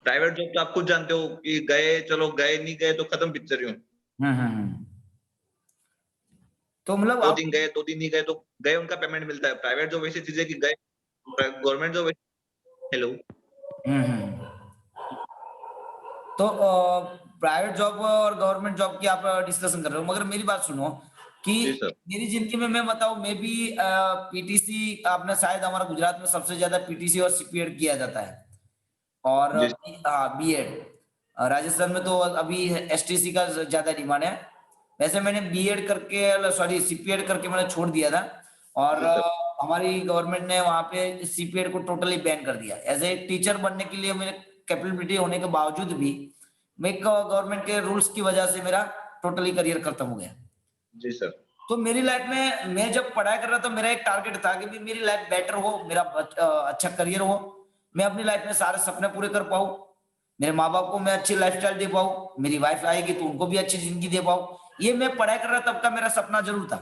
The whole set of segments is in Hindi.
प्राइवेट जॉब तो आप खुद जानते हो कि गए, चलो गए, नहीं गए तो खत्म पिक्चर यूँ। तो मतलब 2 आप दिन गए, 2 दिन नहीं गए तो गए उनका पेमेंट मिलता है। प्राइवेट जॉब ऐसी चीज़ है कि गए गवर्नमेंट जॉब हेलो। तो प्राइवेट जॉब और गवर्नमेंट जॉब की आप डिस्कशन कर रहे हो, मगर मेरी बात सुनो कि जी सर। मेरी जिंदगी में मैं बताऊं, मैं भी पीटीसी, आपने शायद हमारा गुजरात में सबसे ज्यादा पीटीसी और सीपीएड किया जाता है, और जी बीएड। राजस्थान में तो अभी एसटीसी का ज्यादा डिमांड है। वैसे मैंने बीएड करके, सॉरी सीपीएड करके मैंने छोड़ दिया था, और जी सर। हमारी गवर्नमेंट ने वहां पे सीपीएड को टोटली बैन कर दिया। एज ए टीचर बनने के लिए मेरे कैपेबिलिटी होने के बावजूद भी मैं गवर्नमेंट के रूल्स की वजह से मेरा टोटली करियर खत्म हो गया। जी सर। तो मेरी लाइफ में मैं जब पढ़ाई कर रहा था, मेरा एक टारगेट था कि भी मेरी लाइफ बेटर हो, मेरा अच्छा करियर हो, मैं अपनी लाइफ में सारे सपने पूरे कर पाऊं, मेरे माँ बाप को मैं अच्छी लाइफस्टाइल दे पाऊं, मेरी वाइफ आएगी तो उनको भी अच्छी जिंदगी दे पाऊं। ये मैं पढ़ाई कर रहा तब का मेरा सपना जरूर था।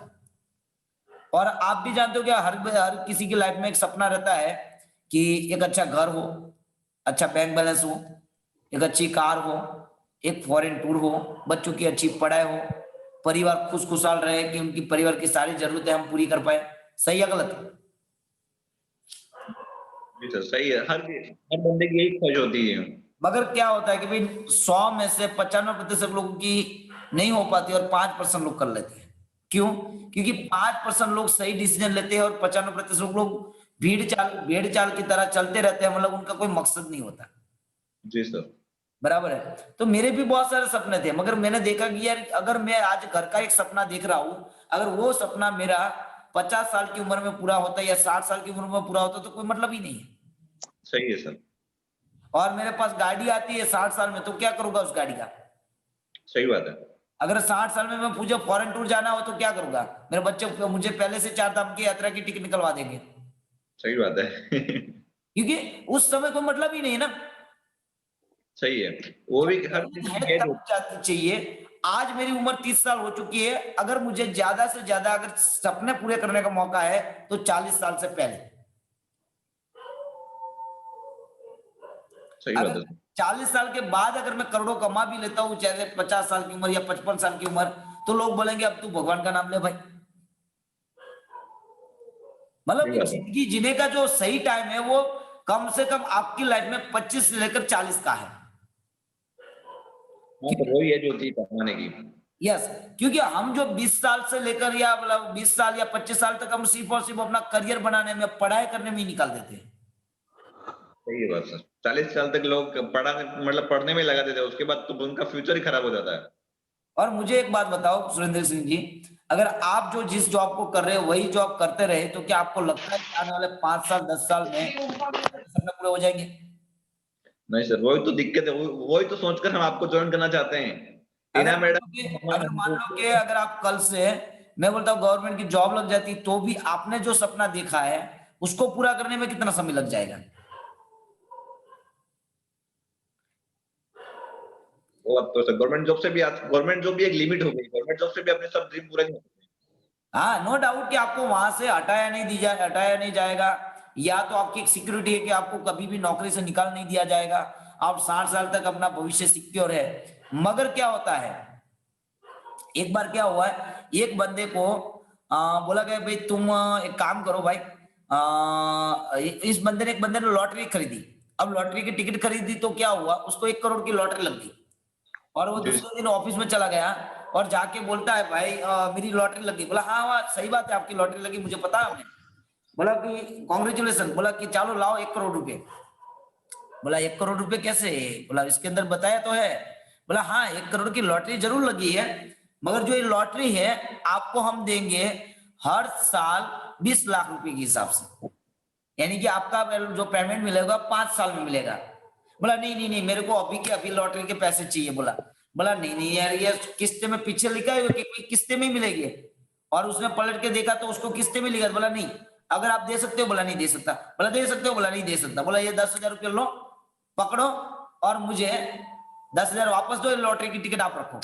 और आप भी जानते हो कि हर किसी की लाइफ में एक सपना रहता है कि एक अच्छा घर हो, अच्छा बैंक बैलेंस हो, एक अच्छी कार हो, एक फॉरेन टूर हो, बच्चों की अच्छी पढ़ाई हो, परिवार खुश खुशहाल रहे, कि उनकी परिवार की सारी जरूरतें हम पूरी कर पाए। सही है गलत? जी सर, सही है। हर बंदे की यही ख्वाहिश होती है। मगर क्या होता है कि भाई 100 में से 95% लोगों की नहीं हो पाती और 5% लोग कर लेते हैं। क्यों? क्योंकि 5% लोग सही डिसीजन लेते हैं और 95% लोग भेड़ चाल की तरह चलते रहते हैं, मतलब उनका कोई मकसद नहीं होता। जी सर। बराबर है। तो मेरे भी बहुत सारे सपने थे, मगर मैंने देखा कि यार अगर मैं आज घर का एक सपना देख रहा हूं, अगर वो सपना मेरा 50 साल की उम्र में पूरा होता या 60 साल की उम्र में पूरा होता तो कोई मतलब ही नहीं है। सही है सर। और मेरे पास गाड़ी आती है 60 साल में, तो क्या करूंगा उस गाड़ी का? सही बात है। अगर 60 साल में मैं मुझे फॉरेन टूर जाना हो तो क्या करूंगा? मेरे बच्चे मुझे पहले से 4 धाम की यात्रा की टिकट निकलवा देंगे, सही बात है। क्योंकि उस समय कोई मतलब ही नहीं है ना। सही है। वो भी जब हर प्लानिंग किसी है की एज तब होती चाहिए। आज मेरी उम्र 30 साल हो चुकी है, अगर मुझे ज्यादा से ज्यादा अगर सपने पूरे करने का मौका है तो 40 साल से पहले। है। सही बात अगर है। 40 साल के बाद अगर मैं करोड़ों कमा भी लेता हूँ, चाहे 50 साल की उम्र या 55 साल की उम्र, तो लोग बोलेंगे अब तू भगवान का नाम ले भाई। मतलब सही कि बात है। जिंदगी जीने का जो सही टाइम है वो कम से कम आपकी लाइफ में 25 से लेकर 40 का है। हाँ सर, वही एज होती है कमाने की। यस, क्योंकि हम जो 20 साल से लेकर या मतलब 20 साल या 25 साल तक हम सिर्फ और सिर्फ अपना करियर बनाने में, पढ़ाई करने में ही निकाल देते हैं। सही है बात सर। 40 साल तक लोग मतलब पढ़ने में लगा देते हैं, उसके बाद तो उनका फ्यूचर ही खराब हो जाता है। और मुझे एक बात बताओ सुरेंद्र सिंह जी, अगर आप जो जिस जॉब को कर रहे हो वही जॉब करते रहे तो क्या आपको लगता है कि आने वाले 5 साल 10 साल में आपके सपने पूरे हो जाएंगे? नहीं सर, वही तो दिक्कत है। वही तो सोचकर हम आपको ज्वाइन करना चाहते हैं। अगर टीना मान लो कि मैडम अगर मान लो कि अगर आप कल से, मैं बोलता हूँ गवर्नमेंट की जॉब लग जाती, तो भी आपने जो सपना देखा है उसको पूरा करने में कितना समय लग जाएगा? वो अब तो सर गवर्नमेंट जॉब भी एक लिमिट हो गई। गवर्नमेंट जॉब से भी अपने सब ड्रीम पूरे नहीं होते। हाँ, नो डाउट कि आपको वहां से हटाया नहीं जाएगा, या तो आपकी एक सिक्योरिटी है कि आपको कभी भी नौकरी से निकाल नहीं दिया जाएगा, आप 60 साल तक अपना भविष्य सिक्योर है। मगर क्या होता है, एक बार क्या हुआ है, एक बंदे को बोला गया भाई तुम एक काम करो भाई, इस बंदे ने एक बंदे ने लॉटरी खरीदी। अब लॉटरी की टिकट खरीदी तो क्या हुआ, उसको 1 करोड़ की लॉटरी लग गई। और वो जी दूसरे दिन ऑफिस में चला गया और जाके बोलता है भाई मेरी लॉटरी लगी। बोला हाँ हाँ सही बात है, आपकी लॉटरी लगी, मुझे पता है। बोला कि कॉन्ग्रेचुलेसन। बोला कि चलो लाओ 1 करोड़ रुपए। बोला 1 करोड़ रुपए कैसे? बोला इसके अंदर बताया तो है। बोला हाँ 1 करोड़ की लॉटरी जरूर लगी है, मगर जो ये लॉटरी है आपको हम देंगे हर साल 20 लाख रुपए के हिसाब से, यानी कि आपका जो पेमेंट मिलेगा 5 साल में मिलेगा। बोला नहीं नहीं नहीं, मेरे को अभी के अभी लॉटरी के पैसे चाहिए। बोला बोला नहीं नहीं यार, ये किस्ते में पीछे लिखा है कि किस्ते में ही मिलेगी। और उसने पलट के देखा तो उसको किस्ते में लिखा। बोला नहीं, अगर आप दे सकते हो। बोला नहीं दे सकता। बोला दे सकते हो। बोला नहीं दे सकता। बोला ये 10,000 रुपये लो, पकड़ो, और मुझे 10,000 वापस दो, लॉटरी की टिकट आप रखो।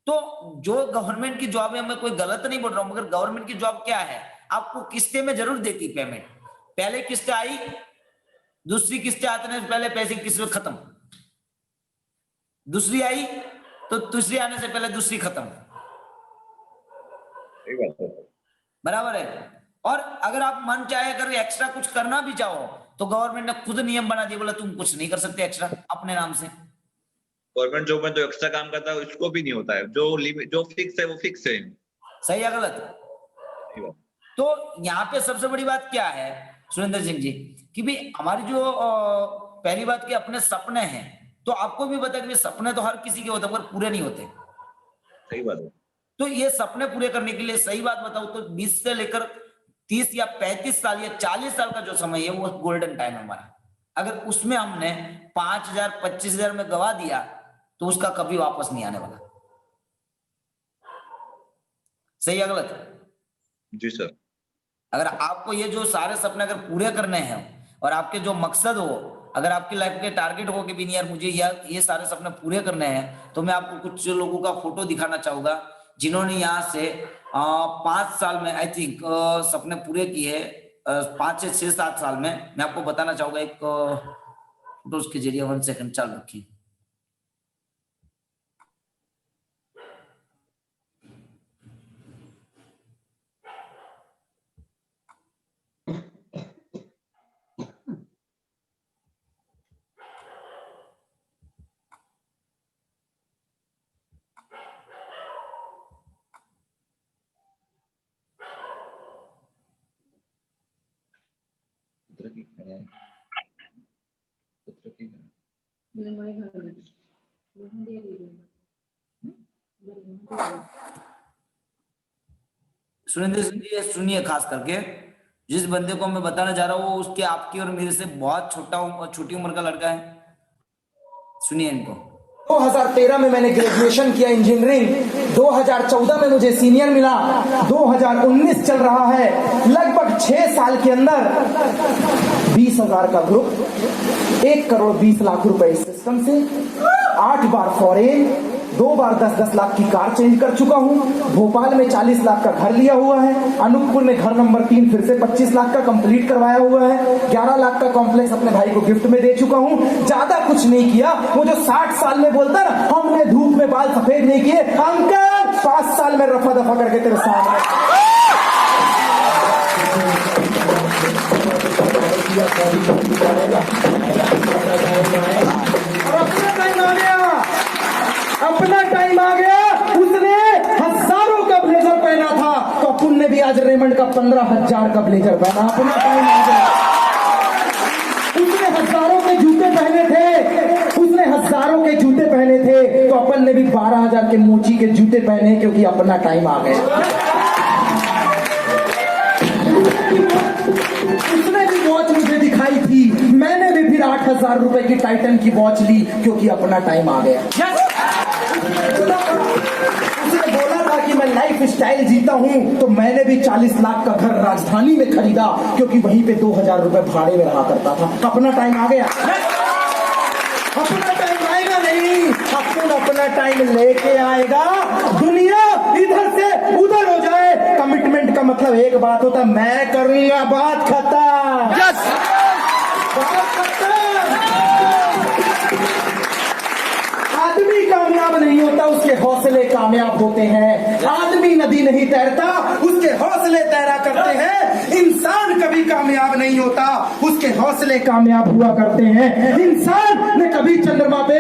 तो जो गवर्नमेंट की जॉब है, मैं कोई गलत नहीं बोल रहा हूं, मगर गवर्नमेंट की जॉब क्या है, आपको किस्ते में जरूर देती पेमेंट। पहले किस्त आई, दूसरी किस्त आते हैं पहले पैसे की किस्त खत्म। दूसरी आई तो दूसरी आने से पहले दूसरी खत्म। सही बात है। बराबर है। और अगर आप मन चाहे अगर एक्स्ट्रा कुछ करना भी चाहो तो गवर्नमेंट ने खुद नियम बना दिया, बोला तुम कुछ नहीं कर सकते एक्स्ट्रा अपने नाम से। गवर्नमेंट जॉब में जो एक्स्ट्रा काम करता है उसको भी नहीं होता है, जो लिमिट जो फिक्स है वो फिक्स है। सही है गलत? सही बात। तो यहाँ पे सबसे बड़ी बात क्या है सुरेंद्र सिंह जी, कि भाई हमारी जो पहली बात कि अपने सपने हैं, तो आपको भी पता है कि सपने तो हर किसी के होते हैं पर पूरे नहीं होते। सही बात है। तो ये सपने पूरे करने के लिए सही बात बताऊं तो 20 से लेकर 30 या 35 साल या 40 साल का जो समय है वो गोल्डन टाइम है हमारा। अगर उसमें हमने 5,000 25,000 में गवा दिया तो उसका कभी वापस नहीं आने वाला। सही है गलत? जी सर। अगर आपको ये जो सारे सपने अगर पूरे करने हैं और आपके जो मकसद हो, अगर आपकी लाइफ के टारगेट हो कि भी नहीं यार मुझे ये सारे सपने पूरे करने हैं, तो मैं आपको कुछ लोगों का फोटो दिखाना चाहूंगा जिन्होंने यहाँ से 5 साल में आई थिंक सपने पूरे किए। 5 से 6 7 साल में मैं आपको बताना चाहूंगा एक फोटो के जरिए। 1 सेकंड चालू रखिए। सुरेंद्र सिंह जी सुनिए, खास करके जिस बंदे को मैं बताना चाह रहा हूँ वो उसके आपकी और मेरे से बहुत छोटी उम्र का लड़का है। सुनिए इनको। 2013 में मैंने ग्रेजुएशन किया इंजीनियरिंग, 2014 में मुझे सीनियर मिला, 2019 चल रहा है। लगभग 6 साल के अंदर 20,000 का ग्रुप, 1,20,00,000 रुपए इस सिस्टम से, 8 बार फॉरेन, 2 बार 10-10 लाख की कार चेंज कर चुका हूं। भोपाल में 40 लाख का घर लिया हुआ है। अनूपपुर में घर नंबर 3 फिर से 25 लाख का कंप्लीट करवाया हुआ है। 11 लाख का कॉम्प्लेक्स अपने भाई को गिफ्ट में दे चुका हूं। ज्यादा कुछ नहीं किया। वो जो 60 साल में बोलता ना हमने धूप में बाल सफेद नहीं किए, अंकल 5 साल में रफा दफा करके तेरे सामने अपना टाइम आ गया। उसने हजारों का ब्लेजर पहना था तो अपुन ने भी आज रेमंड का 15,000 का ब्लेजर पहना। अपना टाइम आ गया। उसने हजारों के जूते पहने थे तो अपन ने भी 12,000 के मोची के जूते पहने, क्योंकि अपना टाइम आ गया। उसने भी वॉच मुझे दिखाई थी, मैंने भी फिर 8,000 रुपए की टाइटन की वॉच ली, क्योंकि अपना टाइम आ गया। उसने बोला था कि मैं लाइफ स्टाइल जीता हूं, तो मैंने भी 40 लाख का घर राजधानी में खरीदा, क्योंकि वहीं पे 2,000 रुपए भाड़े में रहा करता था। अपना टाइम आ गया। अपना टाइम आएगा नहीं, अपना टाइम लेके आएगा। दुनिया इधर से उधर हो जाए, कमिटमेंट का मतलब एक बात होता है, मैं करूंगा, बात खत्म। बात खत्म। आदमी कामयाब नहीं होता, उसके हौसले कामयाब होते हैं। आदमी नदी नहीं तैरता, उसके हौसले तैरा करते हैं। इंसान कभी कामयाब नहीं होता, उसके हौसले कामयाब हुआ करते हैं। इंसान ने कभी चंद्रमा पे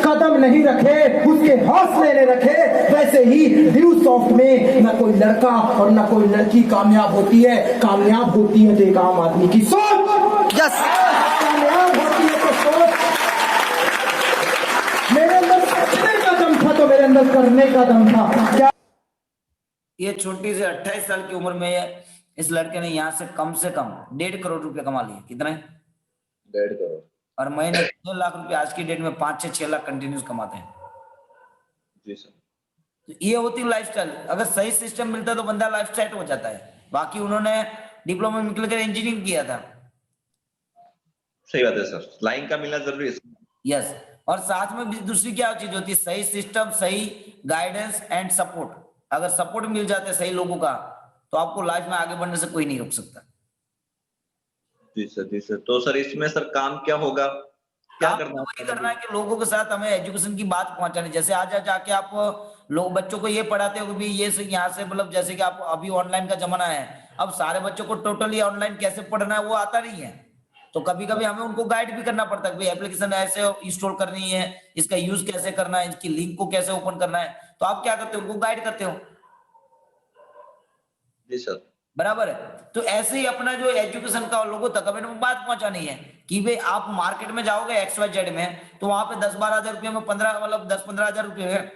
कदम नहीं रखे, उसके हौसले ने रखे। वैसे ही ड्यू सॉफ्ट में न कोई लड़का और न कोई लड़की कामयाब होती है। कामयाब होती है तो एक आम आदमी की सोच। कामयाब होती है तो सोच। मेरे अंदर सोचने का दम था तो मेरे अंदर करने का दम था। क्या ये छोटी से 28 साल की उम्र में इस लड़के ने यहाँ से कम 1.5 करोड़ रुपए कमा लिए। कितना है? 1.5 करोड़। और महीने 2 लाख रुपए आज की डेट में 5 से 6 लाख कंटिन्यूस कमाते हैं। जी सर। तो ये होती लाइफस्टाइल। अगर सही सिस्टम मिलता है तो बंदा लाइफ सेट हो जाता है। बाकी उन्होंने डिप्लोमा में निकल कर इंजीनियरिंग किया था। सही बात है सर, लाइन का मिलना जरूरी है। यस। और साथ में भी दूसरी क्या चीज होती है? सही सिस्टम, सही गाइडेंस एंड सपोर्ट। अगर सपोर्ट मिल जाता है सही लोगों का तो आपको लाइफ में आगे बढ़ने से कोई नहीं रोक सकता। जी सर, जी सर। तो सर इसमें सर काम क्या होगा? क्या काम करना तो है वही उसका करना है मतलब? कि लोगों के साथ हमें एजुकेशन की बात पहुंचानी। जैसे आज जाके आप लोग बच्चों को ये पढ़ाते हो कि भाई ये से यहाँ से मतलब जैसे कि आप अभी ऑनलाइन का जमाना है, अब सारे बच्चों को टोटली ऑनलाइन कैसे पढ़ना है वो आता नहीं है। तो कभी कभी हमें उनको गाइड भी करना पड़ता है कि एप्लीकेशन ऐसे इंस्टॉल करनी है, इसका यूज कैसे करना है, इसकी लिंक को कैसे ओपन करना है। तो आप क्या करते हो, उनको गाइड करते हो, जी सर। बराबर है। तो ऐसे ही अपना जो एजुकेशन का लोगों तक हमें वो बात पहुंचानी है कि भाई आप मार्केट में जाओगे XYZ में, तो वहां पे 10-12 हजार रुपये में 15 मतलब 10-15 हजार रुपये में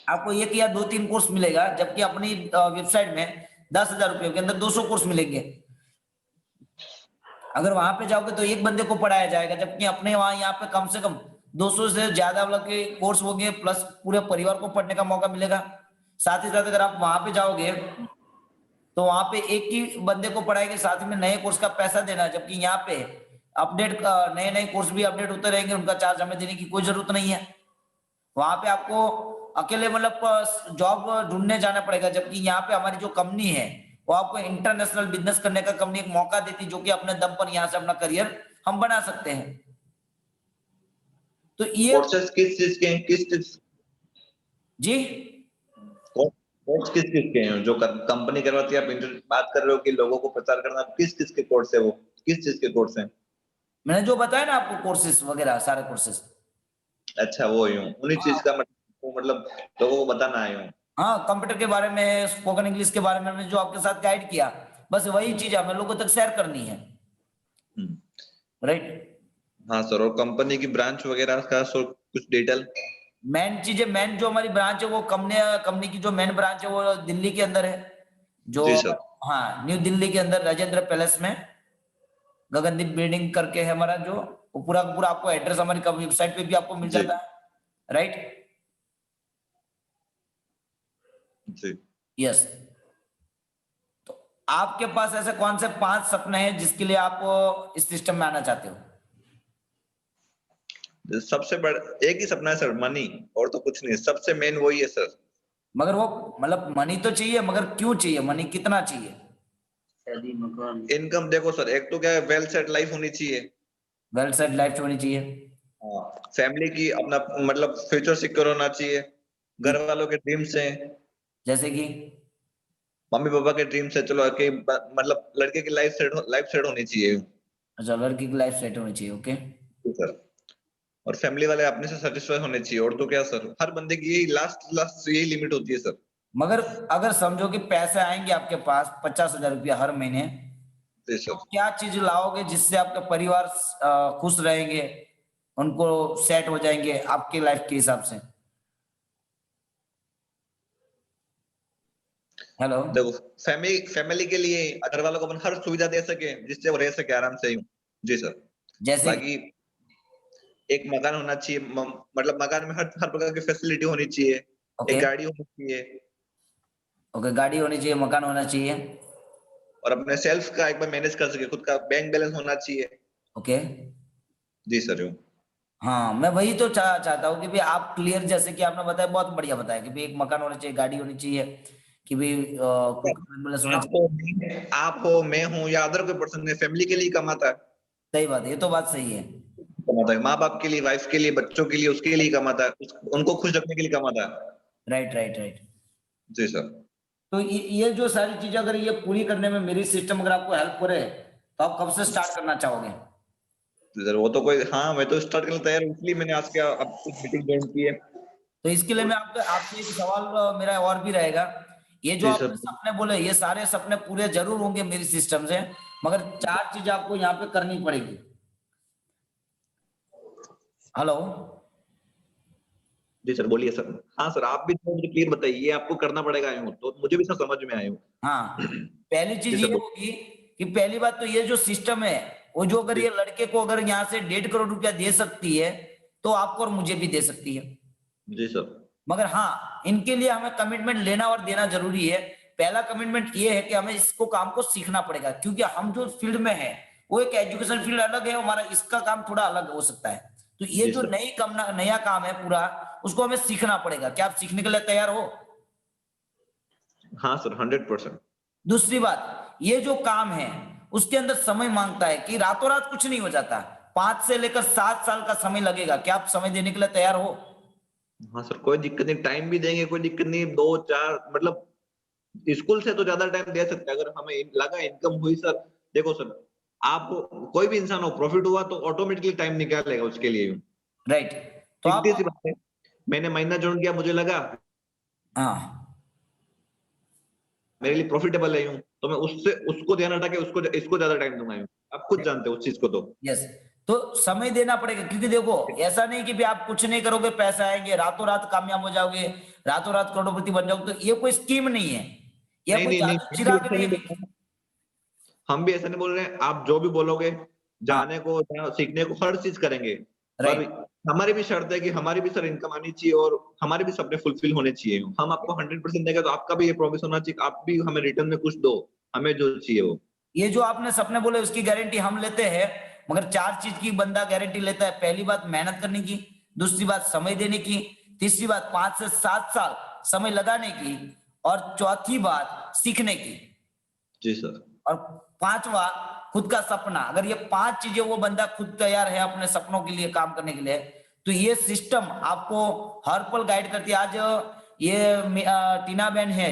आपको एक या 2-3 कोर्स मिलेगा, जबकि अपनी वेबसाइट में 10 हजार रुपये के अंदर 200 कोर्स मिलेंगे। अगर वहां पे जाओगे तो एक बंदे को पढ़ाया जाएगा, जबकि अपने वहां यहाँ पे कम से कम 200 से ज्यादा मतलब के कोर्स होंगे, प्लस पूरे परिवार को पढ़ने का मौका मिलेगा। साथ ही साथ अगर आप वहां पे जाओगे तो वहां पे एक ही बंदे को पढ़ाएंगे, साथ में नए कोर्स का पैसा देना है, जबकि यहाँ पे अपडेट नए नए कोर्स भी अपडेट होते रहेंगे, उनका चार्ज हमें देने की कोई जरूरत नहीं है। वहां पे आपको अकेले मतलब जॉब ढूंढने जाना पड़ेगा, जबकि यहाँ पे हमारी जो कंपनी है वो आपको इंटरनेशनल बिजनेस करने का कंपनी एक मौका देती है, जो कि अपने दम पर यहाँ से अपना करियर हम बना सकते हैं। तो ये कोर्सेज किस चीज के हैं, किस चीज जी कोर्स किस चीज के हैं जो कंपनी करवाती है? आप बात कर रहे हो कि लोगों को प्रचार करना, किस किस के कोर्स है वो, किस चीज के कोर्स हैं? मैंने जो बताया ना आपको, कोर्सेज वगैरह सारे कोर्सेज। अच्छा वो ही हूँ, उन्हीं चीज का मतलब लोगों को बताना आए हूँ। हाँ, कंप्यूटर के बारे में, स्पोकन इंग्लिश के बारे में मैंने जो आपके साथ गाइड किया, बस वही चीज हमें लोगों तक शेयर करनी है, हम्म। राइट। हाँ सर, और कंपनी की ब्रांच वगैरह का सर कुछ डिटेल? मेन चीजें, मेन जो हमारी ब्रांच है वो कंपनी की जो मेन ब्रांच है वो दिल्ली के अंदर है, जो जी सर। हाँ न्यू दिल्ली के अंदर राजेंद्र पैलेस में गगनदीप बिल्डिंग करके है हमारा, जो वो पूरा पूरा आपको एड्रेस हमारी वेबसाइट पे भी आपको मिल जी जाता है, राइट। जी। यस। तो आपके पास ऐसे कौन से 5 सपने हैं जिसके लिए आप इस सिस्टम में आना चाहते हो? सबसे बड़ा एक ही सपना है सर, मनी, और तो कुछ नहीं, सबसे मेन वही है सर। मगर वो मतलब मनी तो चाहिए, मगर क्यों चाहिए मनी, कितना चाहिए? इनकम देखो सर, एक तो क्या है, वेल सेट लाइफ होनी चाहिए। वेल सेट लाइफ होनी चाहिए। हाँ, फैमिली की अपना मतलब फ्यूचर सिक्योर होना चाहिए। घर वालों के ड्रीम्स हैं, जैसे कि मम्मी पापा के ड्रीम्स है, चलो कि मतलब लड़के की लाइफ सेट होनी चाहिए। अच्छा, लड़की की लाइफ सेट होनी चाहिए, ओके। जी सर। और फैमिली वाले अपने से सेटिस्फाई होने चाहिए, और तो क्या सर, हर बंदे की यही लास्ट लास्ट यही लिमिट होती है सर। मगर अगर समझो कि पैसे आएंगे आपके पास 50,000 रुपया हर महीने, जी तो सर। क्या चीज लाओगे जिससे आपका परिवार खुश रहेंगे, उनको सेट हो जाएंगे आपके लाइफ के हिसाब से? हेलो। देखो, फैमिली के लिए घर वालों को अपन हर सुविधा दे सके जिससे वो रह सके आराम से यूं। जी सर। जैसे कि बाकी एक मकान होना चाहिए, मतलब मकान में हर हर प्रकार की फैसिलिटी होनी चाहिए। ओके एक गाड़ी होनी चाहिए, ओके, गाड़ी होनी चाहिए, मकान होना चाहिए, और अपने सेल्फ का एक बार मैनेज कर सके, खुद का बैंक बैलेंस होना चाहिए। ओके। जी सर यूं। हाँ, मैं वही तो चाहता हूँ कि भाई आप क्लियर, जैसे कि आपने बताया, बहुत बढ़िया बताया कि भाई एक मकान होना चाहिए, गाड़ी होनी चाहिए, कि भाई खुद का बैंक बैलेंस होना चाहिए। आप हो, मैं हूँ, या अदर कोई पर्सन है, फैमिली के लिए कमाता है। सही बात है, ये तो बात सही है। कमाता है माँ बाप के लिए, वाइफ के लिए, बच्चों के लिए, उसके लिए कमाता है, उनको खुश रखने के लिए कमाता है। Right right right. जी सर। तो ये जो सारी चीजें अगर ये पूरी करने में मेरी सिस्टम अगर आपको हेल्प करे, तो आप कब से स्टार्ट करना चाहोगे? सर वो तो कोई, हाँ मैं तो स्टार्ट करने तैयार हूँ, इसलिए मैंने आज क्या अब कुछ मीटिंग ज्वाइन की है। तो इसके लिए मैं आपको आपसे एक सवाल मेरा और भी रहेगा। ये जो जी आपने सर। सपने बोले, ये सारे सपने पूरे जरूर होंगे मेरी सिस्टम से, मगर 4 चीज आपको यहाँ पे करनी पड़ेगी। हेलो। जी सर बोलिए सर। हाँ सर, आप भी तो मुझे क्लियर बताइए, आपको करना पड़ेगा यूं, तो मुझे भी सर समझ में आए हूँ। हाँ, पहली जी चीज सर ये होगी कि पहली बात तो ये जो सिस्टम है, वो जो अगर जी ये लड़के को अगर यहाँ से 1.5 करोड़ रुपया दे सकती है, तो आपको और मुझे भी दे सकती है। जी सर। मगर हाँ, इनके लिए हमें कमिटमेंट लेना और देना जरूरी है। पहला कमिटमेंट ये है कि हमें इसको काम को सीखना पड़ेगा, क्योंकि हम जो फील्ड में है वो एक एजुकेशन फील्ड अलग है, हमारा इसका काम थोड़ा अलग हो सकता है। तो ये जी जो सर। नया काम है पूरा, उसको हमें सीखना पड़ेगा। क्या आप सीखने के लिए तैयार हो? हाँ सर 100%। दूसरी बात, ये जो काम है उसके अंदर समय मांगता है कि रातों रात कुछ नहीं हो जाता। 5 से लेकर 7 साल का समय लगेगा। क्या आप समय देने के लिए तैयार हो? हाँ सर, कोई दिक्कत नहीं, टाइम भी देंगे, कोई दिक्कत नहीं। 2-4 मतलब स्कूल से तो ज्यादा टाइम दे सकते हैं। अगर हमें लगा इनकम हुई सर, देखो सर, आप कोई भी इंसान हो, प्रॉफिट हुआ तो ऑटोमेटिकली टाइम निकालेगा उसके लिए। राइट। तो सीधी सी आप, बात है, मैंने महीना ज्वाइन किया, मुझे लगा हाँ मेरे लिए प्रॉफिटेबल है यूं, तो मैं उससे उसको ध्यान हटा के उसको इसको ज्यादा टाइम दूंगा यूं। आप खुद जानते हो उस चीज को तो। यस, तो समय देना पड़ेगा, क्योंकि देखो ऐसा नहीं कि भी आप कुछ नहीं करोगे पैसा आएंगे, रातों रात कामयाब हो जाओगे, रातों रात करोड़पति बन जाओगे, तो ये कोई स्कीम नहीं है, ये नहीं कोई नहीं नहीं, जादू चिराग नहीं है। हम भी ऐसा नहीं बोल रहे हैं। आप जो भी बोलोगे, हाँ जाने को सीखने को हर चीज करेंगे, पर राइट। हमारी भी शर्त है कि हमारी भी सर इनकम आनी चाहिए और हमारे भी सपने फुलफिल होने चाहिए। हम आपको 100% देंगे, तो आपका भी ये प्रॉमिस होना चाहिए कि आप भी हमें रिटर्न में कुछ दो, हमें जो चाहिए वो। ये जो आपने सपने बोले उसकी गारंटी हम लेते हैं, मगर 4 चीज की बंदा गारंटी लेता है। पहली बात मेहनत करने की, दूसरी बात समय देने की, तीसरी बात 5 से 7 साल समय लगाने की, और चौथी बात सीखने की, जी सर। और पांचवा खुद का सपना। अगर ये 5 चीजें वो बंदा खुद तैयार है अपने सपनों के लिए काम करने के लिए, तो ये सिस्टम आपको हर पल गाइड करती है। आज ये टीना बहन है,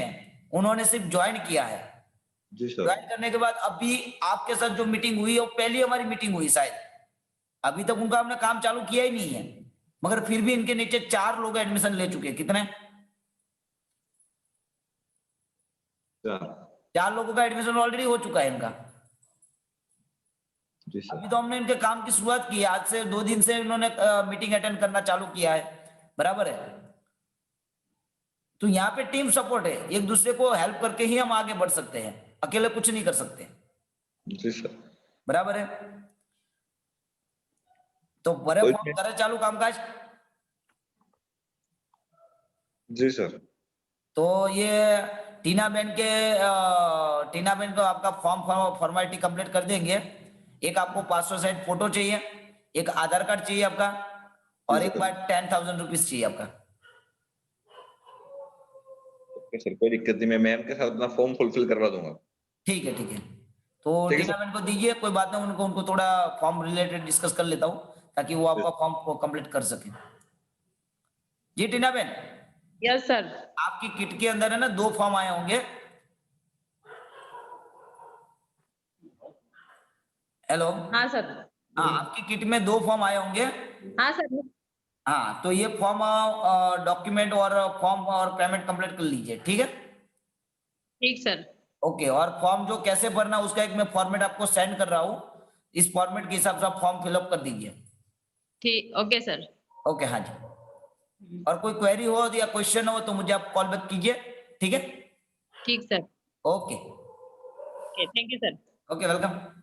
उन्होंने सिर्फ ज्वाइन किया है। जी सर। ज्वाइन करने के बाद अभी आपके साथ जो मीटिंग हुई है वो पहली हमारी मीटिंग हुई शायद, अभी तक उनका हमने काम चालू किया ही नहीं है, मगर फिर भी इनके नीचे 4 लोग एडमिशन ले चुके हैं। कितने? सर। 4 लोगों का एडमिशन ऑलरेडी हो चुका है इनका। जी सर। अभी तो हमने इनके काम की शुरुआत की है, आज से 2 दिन से इन्होंने मीटिंग अटेंड करना चालू किया है, बराबर है। तो यहाँ पे टीम सपोर्ट है, एक दूसरे को हेल्प करके ही हम आगे बढ़ सकते हैं, अकेले कुछ नहीं कर सकते, जी सर। बराबर है। तो बड़े कोई फॉर्म करे चालू कामकाज। जी सर। तो ये टीना बेन को आपका फॉर्म फॉर्मेलिटी कंप्लीट कर देंगे। एक आपको 500 साइड फोटो चाहिए, एक आधार कार्ड चाहिए आपका, और एक बार 10,000 रुपीज चाहिए आपका। ओके सर, कोई दिक्कत नहीं, मैं मैम के साथ अपना फॉर्म फुलफिल करवा दूंगा। ठीक है, ठीक है। तो ठीक है टीना सर। बेन को दीजिए, कोई बात नहीं, उनको उनको थोड़ा फॉर्म रिलेटेड डिस्कस कर लेता हूँ, ताकि वो आपका फॉर्म को कंप्लीट कर सके। जी टीना बेन, यस सर। आपकी किट के अंदर है ना 2 फॉर्म आए होंगे। हेलो। हाँ सर। हाँ, आपकी किट में 2 फॉर्म आए होंगे। हाँ सर। हाँ, तो ये फॉर्म डॉक्यूमेंट और फॉर्म और पेमेंट कंप्लीट कर लीजिए, ठीक है। ठीक सर। ओके, और फॉर्म जो कैसे भरना उसका एक मैं फॉर्मेट आपको सेंड कर रहा हूँ, इस फॉर्मेट के हिसाब से आप फॉर्म फिलअप कर दीजिए। ठीक, ओके सर। ओके, हाँ जी। और कोई क्वेरी हो या क्वेश्चन हो तो मुझे आप कॉल बैक कीजिए, ठीक है। ठीक sir. Okay. Okay, thank you sir. Okay, welcome.